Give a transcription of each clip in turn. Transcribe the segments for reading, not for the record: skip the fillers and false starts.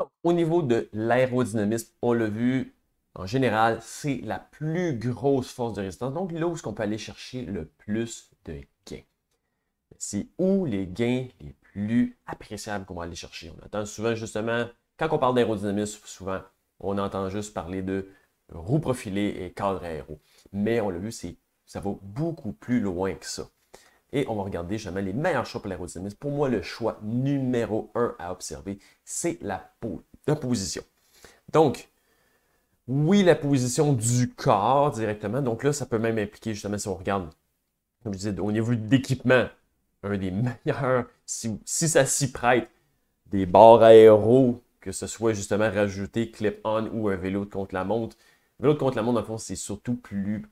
Donc, au niveau de l'aérodynamisme, on l'a vu, en général, c'est la plus grosse force de résistance. Donc, là où est-ce qu'on peut aller chercher le plus de gains. C'est où les gains les plus appréciables qu'on va aller chercher. On entend souvent, justement, quand on parle d'aérodynamisme, souvent, on entend juste parler de roues profilées et cadre aéro. Mais on l'a vu, ça va beaucoup plus loin que ça. Et on va regarder justement les meilleurs choix pour l'aérodynamisme. Pour moi, le choix numéro un à observer, c'est la position. Donc, oui, la position du corps directement. Donc là, ça peut même impliquer justement si on regarde, comme je disais, au niveau d'équipement, un des meilleurs, si ça s'y prête, des barres aéro, que ce soit justement rajouter clip-on ou un vélo de contre-la-montre. Le vélo de contre-la-montre, dans le fond, c'est surtout plus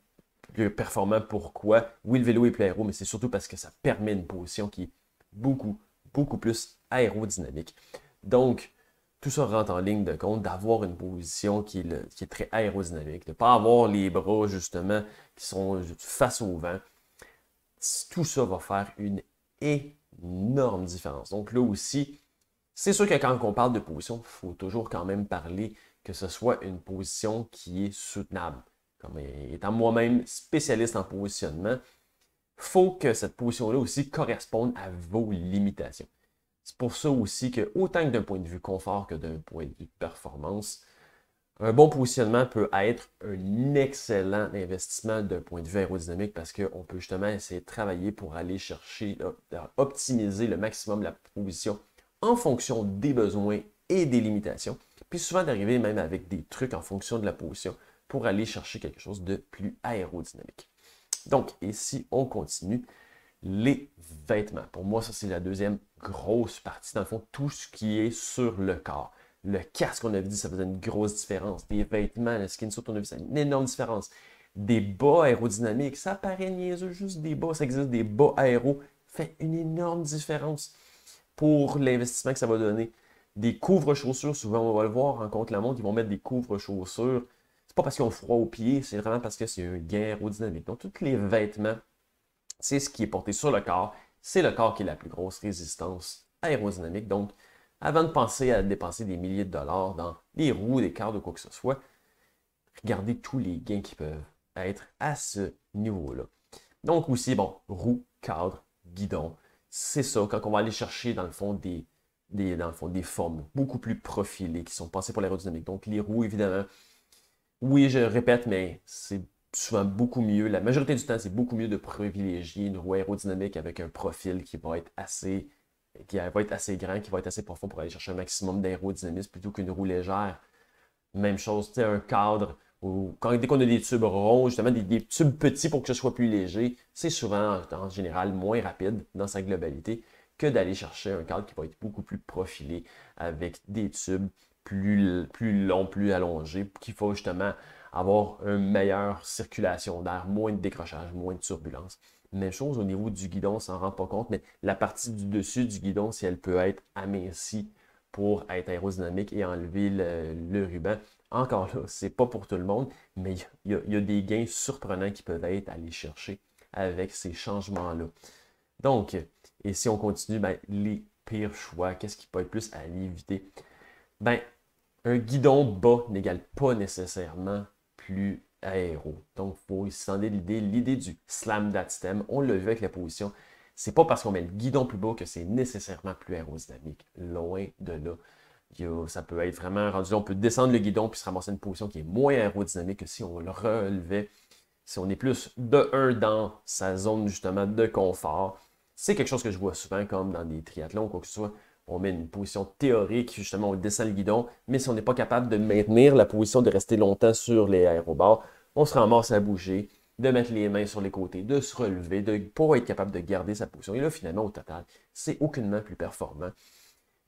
performant. Pourquoi? Oui, le vélo est plus aéro, mais c'est surtout parce que ça permet une position qui est beaucoup, beaucoup plus aérodynamique. Donc, tout ça rentre en ligne de compte d'avoir une position qui est très aérodynamique, de ne pas avoir les bras, justement, qui sont face au vent. Tout ça va faire une énorme différence. Donc là aussi, c'est sûr que quand on parle de position, il faut toujours quand même parler que ce soit une position qui est soutenable. Comme étant moi-même spécialiste en positionnement, il faut que cette position-là aussi corresponde à vos limitations. C'est pour ça aussi que, autant que d'un point de vue confort que d'un point de vue performance, un bon positionnement peut être un excellent investissement d'un point de vue aérodynamique parce qu'on peut justement essayer de travailler pour aller chercher, optimiser le maximum la position en fonction des besoins et des limitations. Puis souvent d'arriver même avec des trucs en fonction de la position pour aller chercher quelque chose de plus aérodynamique. Donc, ici, on continue. Les vêtements. Pour moi, ça, c'est la deuxième grosse partie. Dans le fond, tout ce qui est sur le corps. Le casque, on avait dit, ça faisait une grosse différence. Les vêtements, le skin suit, on a vu, ça a une énorme différence. Des bas aérodynamiques, ça paraît niaiseux, juste des bas, ça existe, des bas aéro, fait une énorme différence pour l'investissement que ça va donner. Des couvre-chaussures, souvent on va le voir en contre-la-montre, ils vont mettre des couvre-chaussures. C'est pas parce qu'ils ont froid aux pieds, c'est vraiment parce que c'est un gain aérodynamique. Donc, tous les vêtements, c'est ce qui est porté sur le corps. C'est le corps qui est la plus grosse résistance aérodynamique. Donc, avant de penser à dépenser des milliers de dollars dans des roues, des cadres ou quoi que ce soit, regardez tous les gains qui peuvent être à ce niveau-là. Donc aussi, bon, roues, cadres, guidon, c'est ça, quand on va aller chercher dans le fond des formes beaucoup plus profilées qui sont pensées pour l'aérodynamique. Donc les roues, évidemment, oui, je répète, mais c'est souvent beaucoup mieux. La majorité du temps, c'est beaucoup mieux de privilégier une roue aérodynamique avec un profil qui va être assez grand, qui va être assez profond pour aller chercher un maximum d'aérodynamisme plutôt qu'une roue légère. Même chose, tu sais, un cadre, ou dès qu'on a des tubes ronds, justement, des tubes petits pour que ce soit plus léger, c'est souvent, en général, moins rapide dans sa globalité que d'aller chercher un cadre qui va être beaucoup plus profilé avec des tubes plus longs, plus allongés, qui faut justement avoir une meilleure circulation d'air, moins de décrochage, moins de turbulence. Même chose au niveau du guidon, on ne s'en rend pas compte, mais la partie du dessus du guidon, si elle peut être amincie pour être aérodynamique et enlever le ruban, encore là, c'est pas pour tout le monde, mais il y a des gains surprenants qui peuvent être allés chercher avec ces changements-là. Donc, et si on continue, ben, les pires choix, qu'est-ce qui peut être plus à éviter? Ben, un guidon bas n'égale pas nécessairement plus aéro. Donc, il faut se sonder l'idée du slam that stem. On l'a vu avec la position. C'est pas parce qu'on met le guidon plus bas que c'est nécessairement plus aérodynamique. Loin de là. Ça peut être vraiment rendu. On peut descendre le guidon puis se ramasser une position qui est moins aérodynamique que si on le relevait. Si on est plus de 1 dans sa zone justement de confort. C'est quelque chose que je vois souvent comme dans des triathlons ou quoi que ce soit. On met une position théorique, justement, on descend le guidon, mais si on n'est pas capable de maintenir la position, de rester longtemps sur les aérobars, on se ramasse à bouger, de mettre les mains sur les côtés, de se relever, de ne pas être capable de garder sa position. Et là, finalement, au total, c'est aucunement plus performant.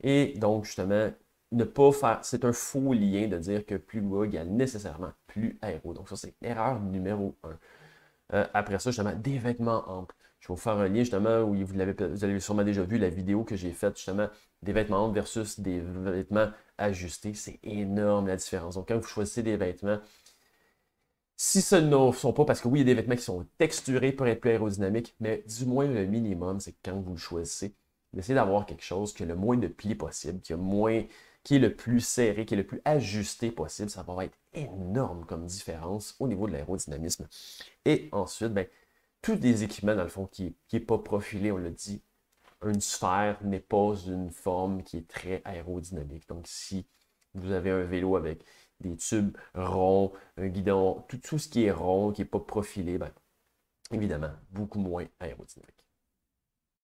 Et donc, justement, ne pas faire, c'est un faux lien de dire que plus bas égale nécessairement plus aéro. Donc, ça, c'est erreur numéro 1. Après ça, justement, des vêtements amples. Je vais vous faire un lien justement où vous avez sûrement déjà vu la vidéo que j'ai faite justement des vêtements amples versus des vêtements ajustés. C'est énorme la différence. Donc, quand vous choisissez des vêtements, si ce ne sont pas, parce que oui, il y a des vêtements qui sont texturés pour être plus aérodynamiques, mais du moins le minimum, c'est que quand vous le choisissez, d'essayer d'avoir quelque chose qui a le moins de plis possible, qui a moins, qui est le plus serré, qui est le plus ajusté possible. Ça va être énorme comme différence au niveau de l'aérodynamisme. Et ensuite, ben, tous des équipements, dans le fond, qui n'est pas profilé, on l'a dit, une sphère n'est pas une forme qui est très aérodynamique. Donc, si vous avez un vélo avec des tubes ronds, un guidon, tout ce qui est rond, qui n'est pas profilé, ben, évidemment, beaucoup moins aérodynamique.